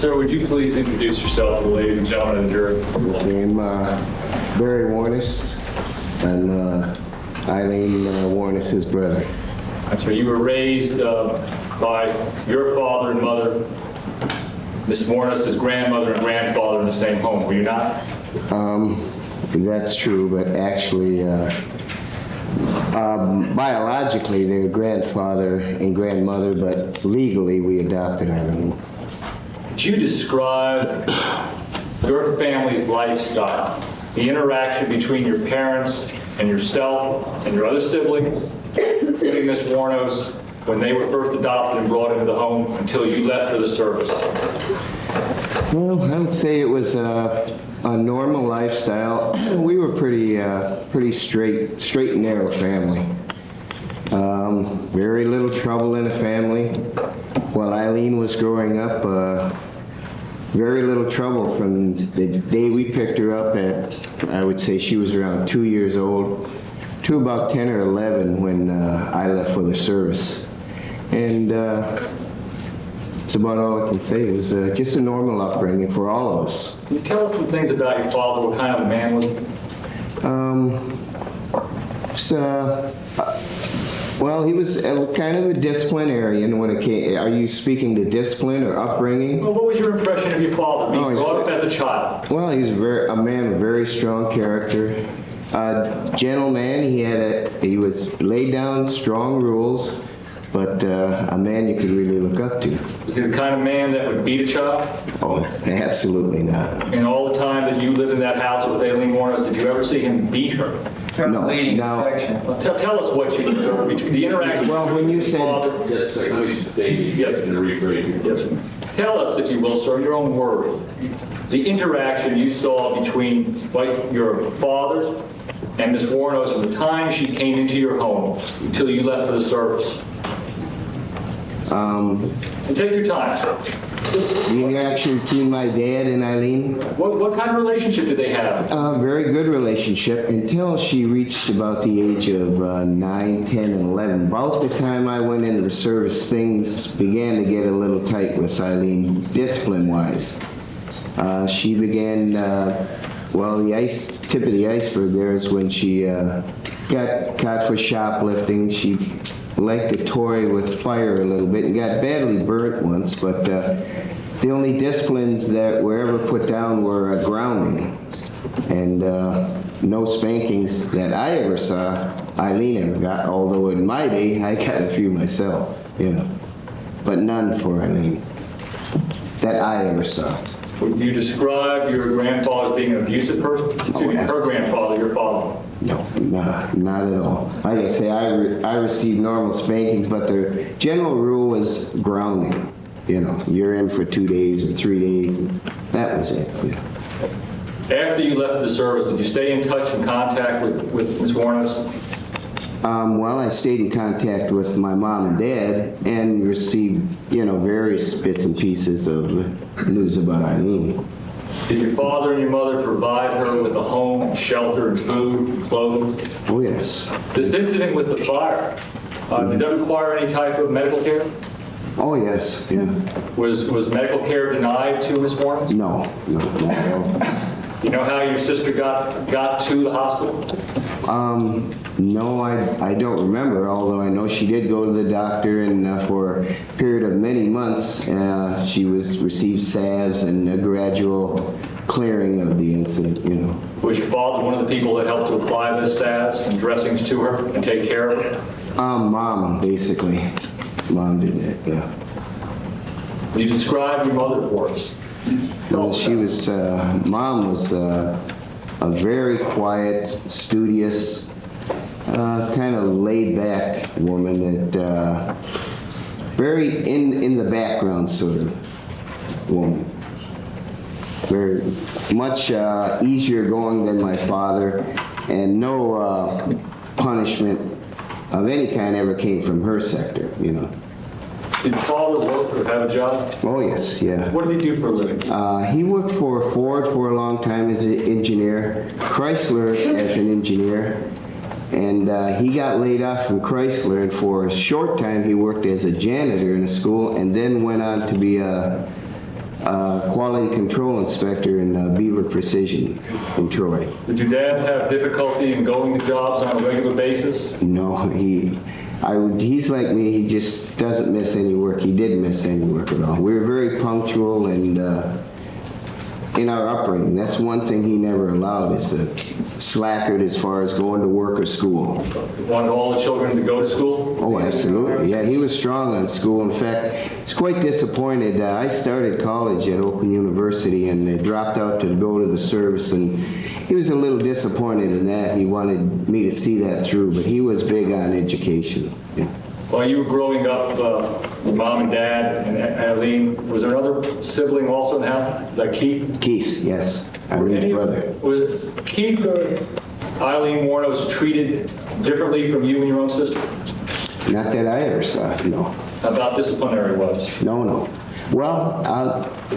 Sir, would you please introduce yourself to the ladies and gentlemen of the jury? I'm Barry Wuornos, and Aileen Wuornos, his brother. So you were raised by your father and mother, Mrs. Wuornos' grandmother and grandfather in the same home, were you not? That's true, but actually, biologically, they're grandfather and grandmother, but legally, we adopted Aileen. Could you describe your family's lifestyle, the interaction between your parents and yourself and your other siblings, including Miss Wuornos, when they were first adopted and brought into the home until you left for the service? Well, I would say it was a normal lifestyle. We were pretty straight and narrow family. Very little trouble in the family. While Aileen was growing up, very little trouble from the day we picked her up at, I would say she was around 2 years old, to about 10 or 11 when I left for the service. And that's about all I can say. It was just a normal upbringing for all of us. Can you tell us some things about your father? What kind of a man was he? Well, he was kind of a disciplinarian when it came. Are you speaking to discipline or upbringing? Well, what was your impression of your father being brought up as a child? Well, he was a man with very strong character. Gentleman. He was laid down strong rules, but a man you could really look up to. Was he the kind of man that would beat a child? Oh, absolutely not. And all the time that you lived in that house with Aileen Wuornos, did you ever see him beat her? No. Well, tell us what you the interaction. Well, when you said yes, tell us, if you will, sir, in your own words, the interaction you saw between your father and Miss Wuornos from the time she came into your home until you left for the service. And take your time, sir. the interaction between my dad and Aileen. What kind of relationship did they have? Very good relationship until she reached about the age of 9, 10, and 11. About the time I went into the service, things began to get a little tight with Aileen, discipline-wise. She began, well, the tip of the iceberg there is when she got caught for shoplifting. She liked to toy with fire a little bit and got badly burnt once, but the only disciplines that were ever put down were grounding, and no spankings that I ever saw Aileen ever got, although in my day I got a few myself, but none for Aileen that I ever saw. Would you describe your grandfather as being an abusive person? Excuse me, her grandfather, your father. No, not at all. Like I say, I received normal spankings, but the general rule was grounding. You're in for 2 days or 3 days. That was it. After you left the service, did you stay in touch and contact with Ms. Wuornos? Well, I stayed in contact with my mom and dad and received, various bits and pieces of news about Aileen. Did your father and your mother provide her with a home, shelter, and food, and clothes? Oh, yes. This incident with the fire, did that require any type of medical care? Oh, yes, yeah. Was medical care denied to Ms. Wuornos? No. You know how your sister got to the hospital? No, I don't remember, although I know she did go to the doctor, and for a period of many months, she received salves and a gradual clearing of the incident, Was your father one of the people that helped to apply the salves and dressings to her and take care of her? Mom, basically. Mom did that, yeah. Will you describe your mother for us? Well, Mom was a very quiet, studious, kind of laid-back woman that very in the background sort of woman. Very much easier going than my father, and no punishment of any kind ever came from her sector, Did your father work or have a job? Oh, yes, yeah. What did he do for a living? He worked for Ford for a long time as an engineer, Chrysler as an engineer, and he got laid off from Chrysler, and for a short time he worked as a janitor in a school, and then went on to be a quality control inspector in Beaver Precision in Troy. Did your dad have difficulty in going to jobs on a regular basis? No, he's like me. He just doesn't miss any work. He didn't miss any work at all. We were very punctual and in our upbringing. That's one thing he never allowed, is to slackered as far as going to work or school. Wanted all the children to go to school? Oh, absolutely. Yeah, he was strong on school. In fact, he's quite disappointed. I started college at Open University and dropped out to go to the service, and he was a little disappointed in that. He wanted me to see that through, but he was big on education. Yeah. While you were growing up, your mom and dad and Aileen, was there another sibling also in the house? Like Keith? Keith, yes. Eileen's brother. Was Keith or Aileen Wuornos treated differently from you and your own sister? Not that I ever saw, no. How about disciplinary-wise? No. Well,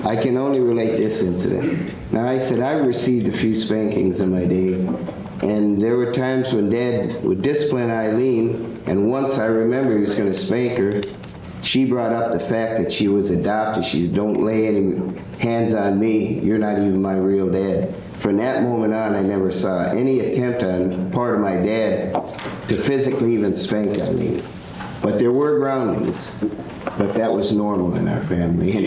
I can only relate this incident. Now, I said I received a few spankings in my day, and there were times when Dad would discipline Aileen, and once I remember he was going to spank her. She brought up the fact that she was adopted. She said, "Don't lay any hands on me. You're not even my real dad." From that moment on, I never saw any attempt on part of my dad to physically even spank Aileen. But there were groundings. But that was normal in our family. Do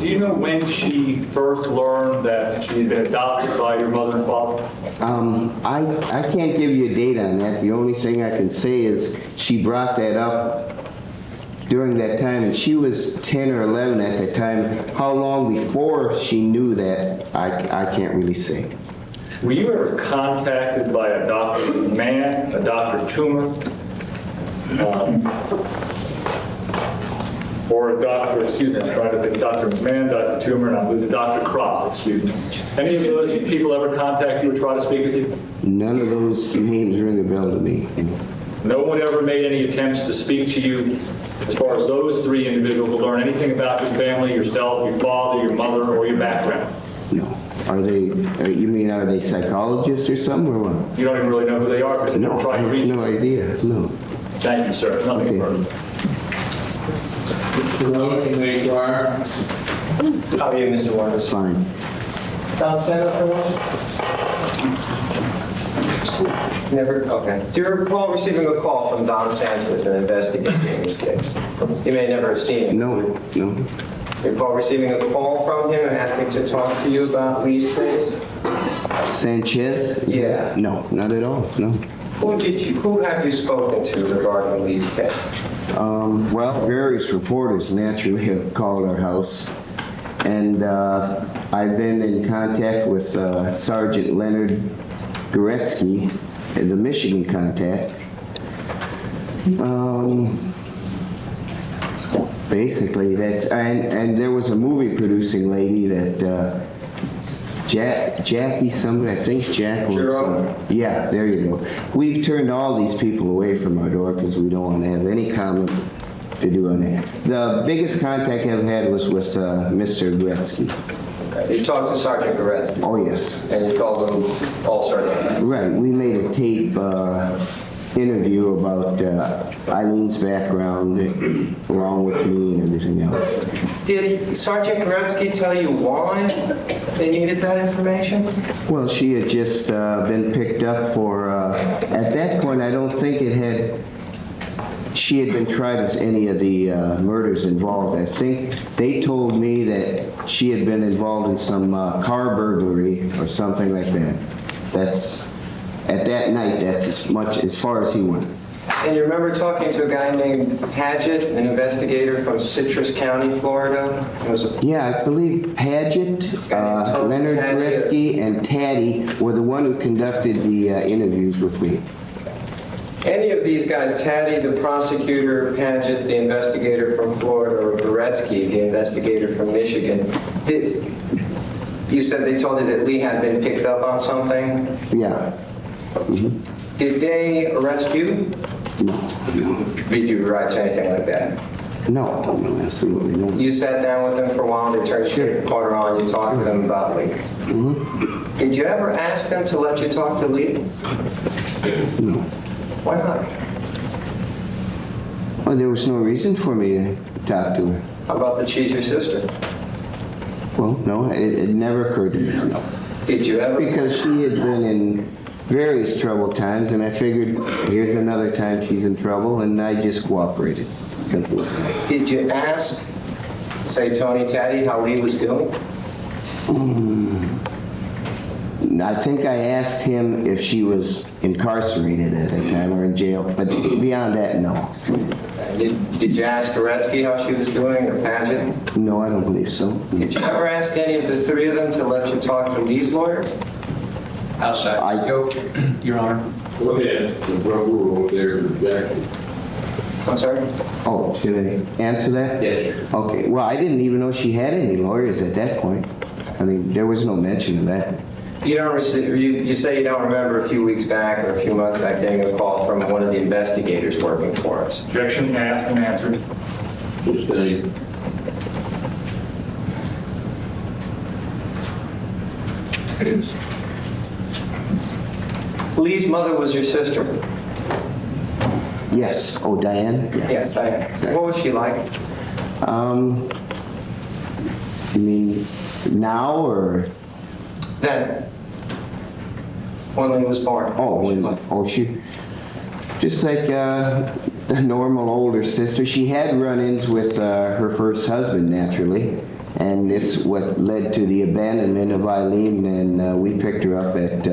you know when she first learned that she had been adopted by your mother and father? I can't give you a date on that. The only thing I can say is she brought that up during that time, and she was 10 or 11 at that time. How long before she knew that, I can't really say. Were you ever contacted by a Dr. Mann, a Dr. Toomer, or a doctor, excuse me, I'm trying to think, Dr. Mann, Dr. Toomer, and I'm losing Dr. Croft, excuse me. Any of those people ever contact you or try to speak with you? None of those names ring a bell to me. No one ever made any attempts to speak to you as far as those three individuals to learn anything about your family, yourself, your father, your mother, or your background? No. Are they psychologists or something, or what? You don't even really know who they are because they never No, I tried to have reach you. no idea, no. Thank you, sir. Nothing further. Hello, there you are. How are you, Mr. Wuornos? Fine. Don, stand up for one. Never? Okay. Do you recall receiving a call from Don Sanchez, an investigator in this case? You may never have seen him. No. You recall receiving a call from him and asking to talk to you about Lee's case? Sanchez? Yeah. No, not at all, no. Who have you spoken to regarding Lee's case? Well, various reporters naturally have called our house, and I've been in contact with Sergeant Leonard Goretzky, the Michigan contact. Basically, that's, and there was a movie producing lady that Jackie somebody, I think Jack was. Jerome? Yeah, there you go. We've turned all these people away from our door because we don't want to have any comment to do on that. The biggest contact I've had was with Mr. Gretzky. Okay. You talked to Sergeant Goretzky? Oh, yes. And you told him all sorts of things? Right. We made a tape interview about Eileen's background along with me and everything else. Did Sergeant Goretzky tell you why they needed that information? Well, she had just been picked up for, at that point, I don't think she had been tried with any of the murders involved. I think they told me that she had been involved in some car burglary or something like that. At that night, that's as far as he went. And you remember talking to a guy named Paget, an investigator from Citrus County, Florida? Yeah, I believe Paget, Leonard Gretzky, and Taddy were the one who conducted the interviews with me. Any of these guys, Taddy, the prosecutor, Paget, the investigator from Florida, or Goretzky, the investigator from Michigan, you said they told you that Lee had been picked up on something? Yeah. Mm-hmm. Did they arrest you? No. Did you write to anything like that? No, absolutely no. You sat down with them for a while, they turned your tape recorder on, you talked to them about Lee. Mm-hmm. Did you ever ask them to let you talk to Lee? No. Why not? Well, there was no reason for me to talk to her. How about that she's your sister? Well, no, it never occurred to me. Did you ever? Because she had been in various troubled times, and I figured here's another time she's in trouble, and I just cooperated. Simple as that. Did you ask, say, Tony Taddy, how he was doing? I think I asked him if she was incarcerated at that time or in jail, but beyond that, no. Did you ask Koretsky how she was doing, or Paget? No, I don't believe so. Did you ever ask any of the three of them to let you talk to Lee's lawyer? Outside scope, Your Honor. Go ahead. The brother over there in the back. I'm sorry? Oh, should I answer that? Yes, sir. Okay, well, I didn't even know she had any lawyers at that point. I mean, there was no mention of that. You don't receive, you say you don't remember a few weeks back or a few months back getting a call from one of the investigators working for us. Objection asked and answered. What's the name? It is. Lee's mother was your sister? Yes. Oh, Diane? Yeah, Diane. What was she like? You mean now or? Then, when Lee was born. She just like a normal older sister. She had run-ins with her first husband, naturally, and this what led to the abandonment of Aileen, and we picked her up at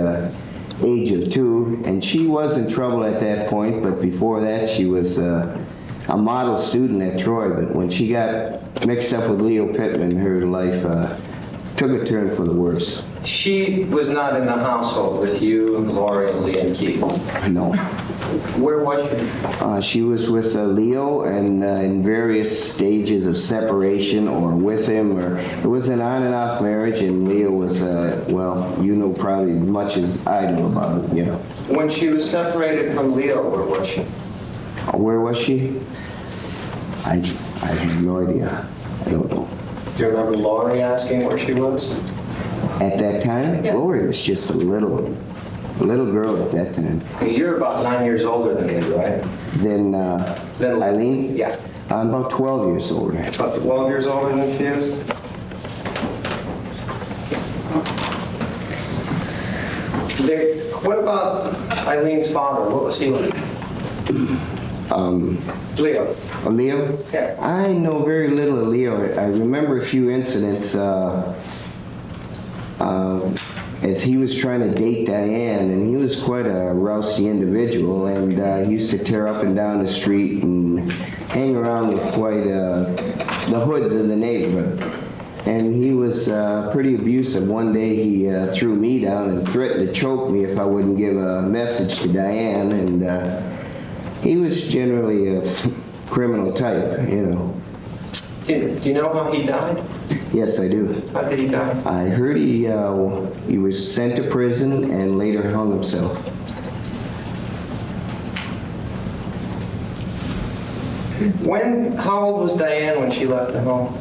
age of 2, and she was in trouble at that point, but before that she was a model student at Troy, but when she got mixed up with Leo Pittman, her life took a turn for the worse. She was not in the household with you, Lori, and Lee, and Keith. No. Where was she? She was with Leo and in various stages of separation or with him, or it was an on and off marriage, and Leo was, well, you know probably as much as I do about it, you know. When she was separated from Leo, where was she? Where was she? I have no idea. I don't know. Do you remember Lori asking where she was? At that time, Yeah. Lori was just a little girl at that time. You're about 9 years older than Lee, right? Then Then- Aileen? Yeah. I'm about 12 years older. About 12 years older than she is? What about Eileen's father? What was he like? Leo. Leo? Yeah. I know very little of Leo. I remember a few incidents as he was trying to date Diane, and he was quite a rousy individual, and he used to tear up and down the street and hang around with quite the hoods in the neighborhood. And he was pretty abusive. One day he threw me down and threatened to choke me if I wouldn't give a message to Diane, and he was generally a criminal type, you know. Do you know how he died? Yes, I do. How did he die? I heard he was sent to prison and later hung himself. How old was Diane when she left the home?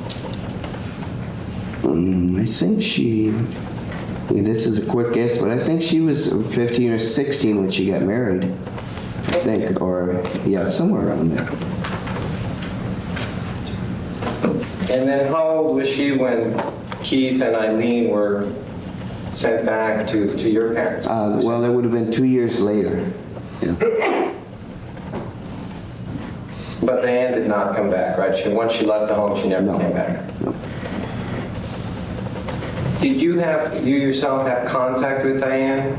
I think this is a quick guess, but I think she was 15 or 16 when she got married. I think, or yeah, somewhere around there. And then how old was she when Keith and Eileen were sent back to your parents? Well, it would have been 2 years later. Yeah. But Diane did not come back, right? Once she left the home, she never No. came back. No. Did you yourself have contact with Diane?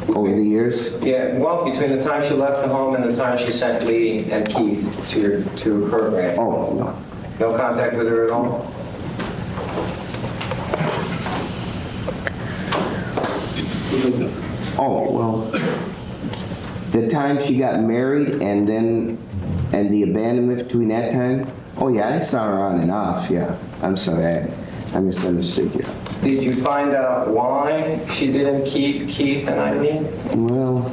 Over the years? Yeah, well, between the time she left the home and the time she sent Lee and Keith to her grant. Oh, no. No contact with her at all? Oh, well, the time she got married and the abandonment between that time? Oh, yeah, I saw her on and off, yeah. I'm sorry, I misunderstood you. Did you find out why she didn't keep Keith and Eileen? Well,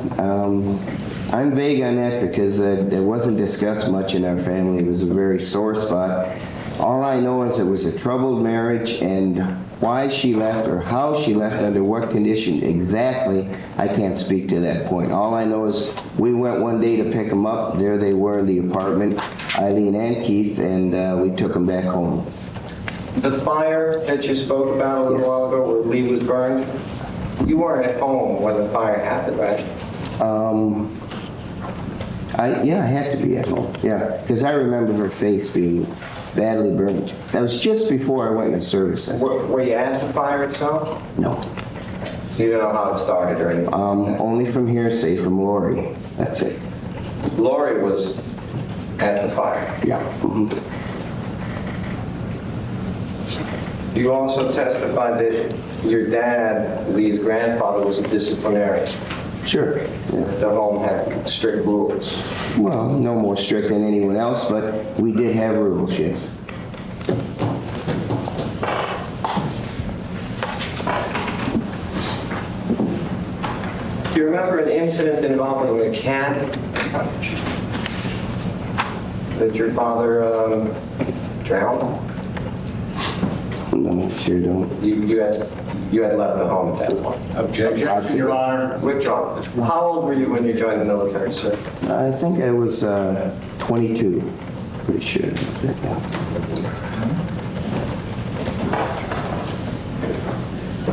I'm vague on that because it wasn't discussed much in our family. It was a very sore spot. All I know is it was a troubled marriage, and why she left or how she left, under what condition exactly, I can't speak to that point. All I know is we went one day to pick them up. There they were in the apartment, Eileen and Keith, and we took them back home. The fire that you spoke about a little while ago where Lee was burned, you weren't at home when the fire happened, right? Yeah, I had to be at home, yeah, because I remember her face being badly burned. That was just before I went into service. Were you at the fire itself? No. You don't know how it started or anything? Only from hearsay from Lori, that's it. Lori was at the fire. Yeah. Mhm. You also testified that your dad, Lee's grandfather, was a disciplinarian. Sure, yeah. The home had strict rules. Well, no more strict than anyone else, but we did have rules, yes. Do you remember an incident involving a cat that your father drowned? No, sure don't. You had left the home at that point. Objection, Your Honor. Withdrawn. How old were you when you joined the military, sir? I think I was 22, pretty sure.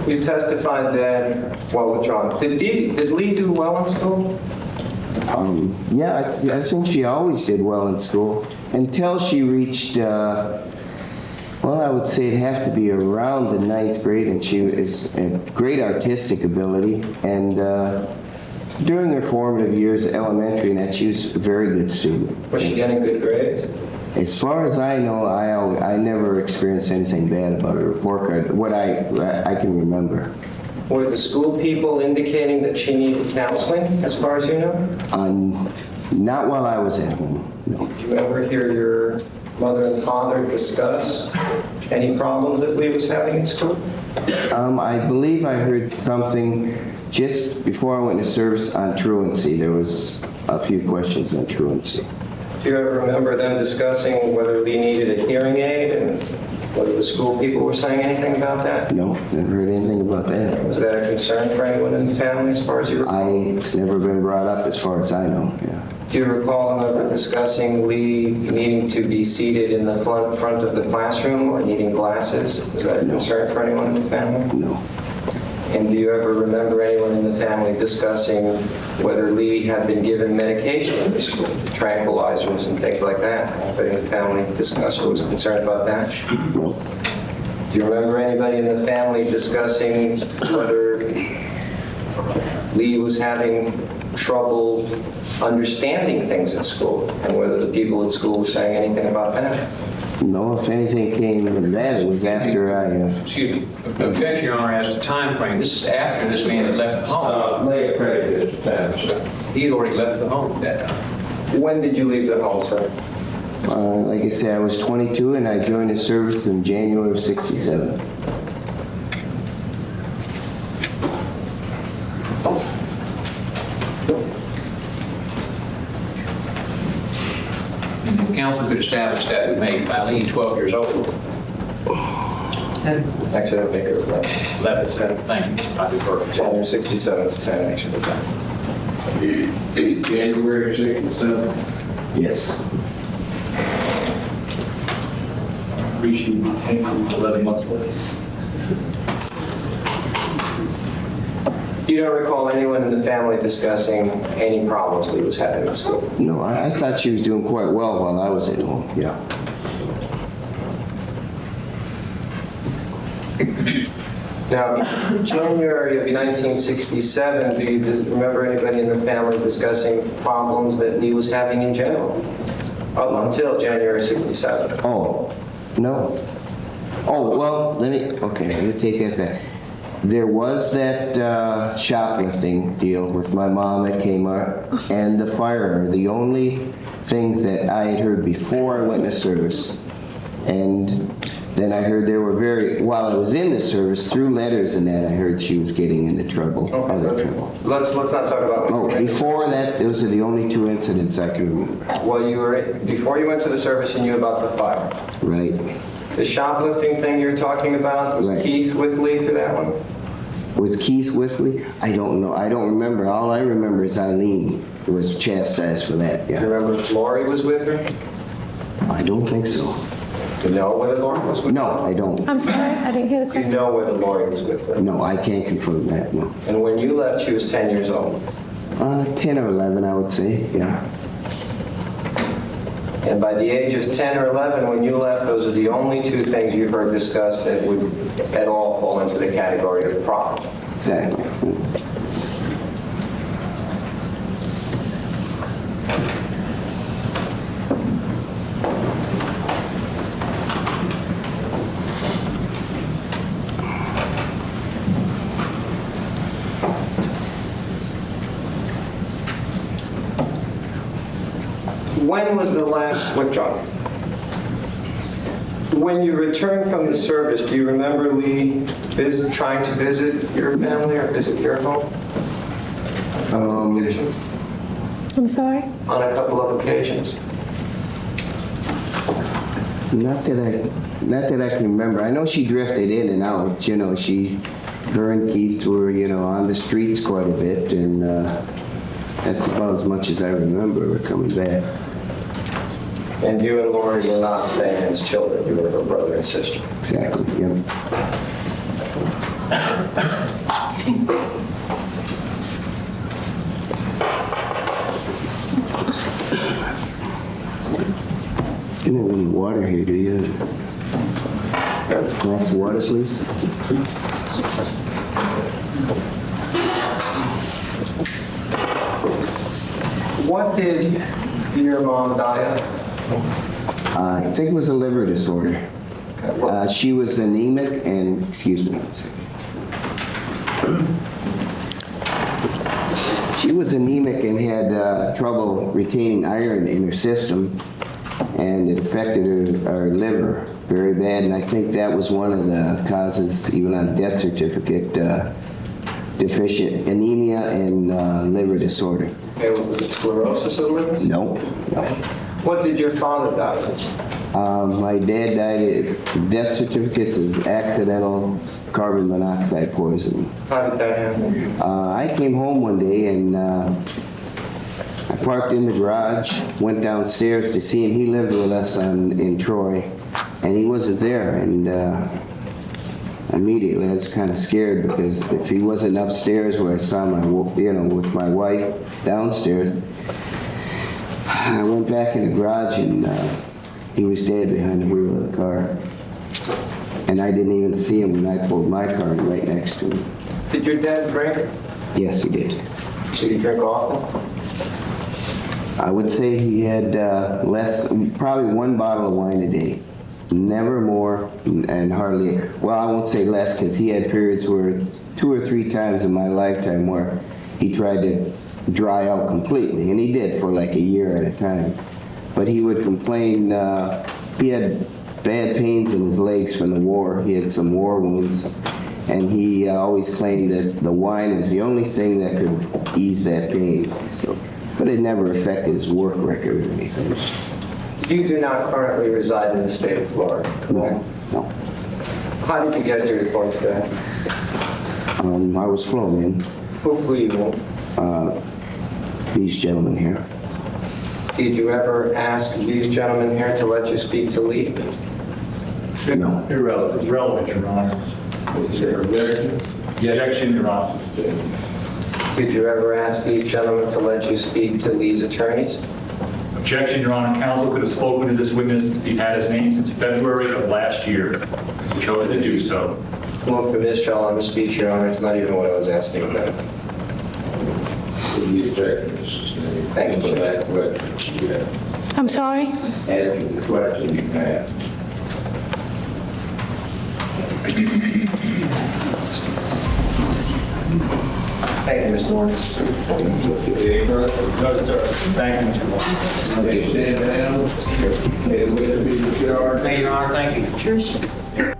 You testified that, well, withdrawn. Did Lee do well in school? Yeah, I think she always did well in school until she reached, well, I would say it'd have to be around the 9th grade, and she was a great artistic ability. And during her formative years at elementary and that, she was a very good student. Was she getting good grades? As far as I know, I never experienced anything bad about her report card, what I can remember. Were the school people indicating that she needed counseling, as far as you know? Not while I was at home, no. Did you ever hear your mother and father discuss any problems that Lee was having in school? I believe I heard something just before I went into service on truancy. There was a few questions on truancy. Do you ever remember them discussing whether Lee needed a hearing aid and whether the school people were saying anything about that? No, never heard anything about that. Was that a concern for anyone in the family as far as you recall? It's never been brought up as far as I know, yeah. Do you recall them ever discussing Lee needing to be seated in the front of the classroom or needing glasses? Was that a concern for anyone in the family? No. And do you ever remember anyone in the family discussing whether Lee had been given medication in the school, tranquilizers and things like that? Anybody in the family discussed or was concerned about that? No. Do you remember anybody in the family discussing whether Lee was having trouble understanding things at school and whether the people at school were saying anything about that? No, if anything came from that, it was after I... Excuse me. Objection, Your Honor, as to time frame. This is after this man had left the home. May have credited his time, sir. He had already left the home at that time. When did you leave the home, sir? like I said, I was 22 and I joined the service in January of '67. And the council could establish that we made Aileen 12 years old. Actually, I don't think it was 11, 10, thank you. I defer. January 67 is 10, actually. January 67. Yes. Appreciate 11 months later. You don't recall anyone in the family discussing any problems Lee was having in school? No, I thought she was doing quite well while I was at home, yeah. Now, in January of 1967, do you remember anybody in the family discussing problems that Lee was having in general? Up until January 67. Oh, no. Oh, well, let me take that back. There was that shoplifting deal with my mom at Kmart and the fire. The only things that I had heard before I went into service. And then I heard there were while I was in the service, through letters and that, I heard she was getting into trouble, other trouble. Let's not talk about. Oh, before that, those are the only two incidents I can remember. Well, before you went to the service, you knew about the fire. Right. The shoplifting thing you're talking about, was Right. Keith with Lee for that one? Was Keith with me? I don't know. I don't remember. All I remember is Aileen was chastised for that, You yeah. remember if Lori was with her? I don't think so. You know whether Lori was with her? No, I don't. I'm sorry, I didn't hear the You question. know whether Lori was with her? No, I can't confirm that, no. And when you left, she was 10 years old. 10 or 11, I would say, yeah. And by the age of 10 or 11, when you left, those are the only two things you heard discussed that would at all fall into the category of problem. Exactly. When was the last, what, John? When you returned from the service, do you remember Lee trying to visit your family or visit your home? I'm sorry? On a couple of occasions? Not that I can remember. I know she drifted in and out, you know, her and Keith were, you know, on the streets quite a bit, and that's about as much as I remember her coming back. And you and Lori were not Diane's children, you were her brother and sister. Exactly, yeah. You don't have any water here, do you? Glass of water, please? What did your mom die of? I think it was a liver disorder. She was anemic and, excuse me. She was anemic and had trouble retaining iron in her system, and it affected her liver very bad, and I think that was one of the causes, even on the death certificate, deficient anemia and liver disorder. And was it sclerosis of the liver? No. What did your father die of? My dad died at death certificates of accidental carbon monoxide poisoning. How did that happen? I came home one day and I parked in the garage, went downstairs to see him. He lived with us in Troy, and he wasn't there. And immediately I was kind of scared, because if he wasn't upstairs where I saw with my wife downstairs, I went back in the garage and he was dead behind the wheel of the car. And I didn't even see him when I pulled my car in right next to him. Did your dad drink? Yes, he did. Did he drink often? I would say he had probably one bottle of wine a day. Never more, and hardly, well, I won't say less, because he had periods where 2 or 3 times in my lifetime where he tried to dry out completely, and he did for like a year at a time. But he would complain, he had bad pains in his legs from the war. He had some war wounds, and he always claimed that the wine is the only thing that could ease that pain. So, but it never affected his work record or anything. You do not currently reside in the state of Florida, correct? No. How did you get to report today? I was flown in. Who flew you in? These gentlemen here. Did you ever ask these gentlemen here to let you speak to Lee? No. Irrelevant, Your Honor. Is there objection? Objection, Your Honor. Did you ever ask these gentlemen to let you speak to Lee's attorneys? Objection, Your Honor. Counsel could have spoken to this witness. He had his name since February of last year. He chose to do so. Well, for this trial on the speech, Your Honor, it's not even what I was asking about. The objection, Mrs. Name. Thank you. For that question, you have. I'm sorry? Answer the question you have. Thank you, Mr. Warren. Any further? No, sir. Thank you, Mr. Wall. Stand down. And with the Thank you, Your Honor. Thank you.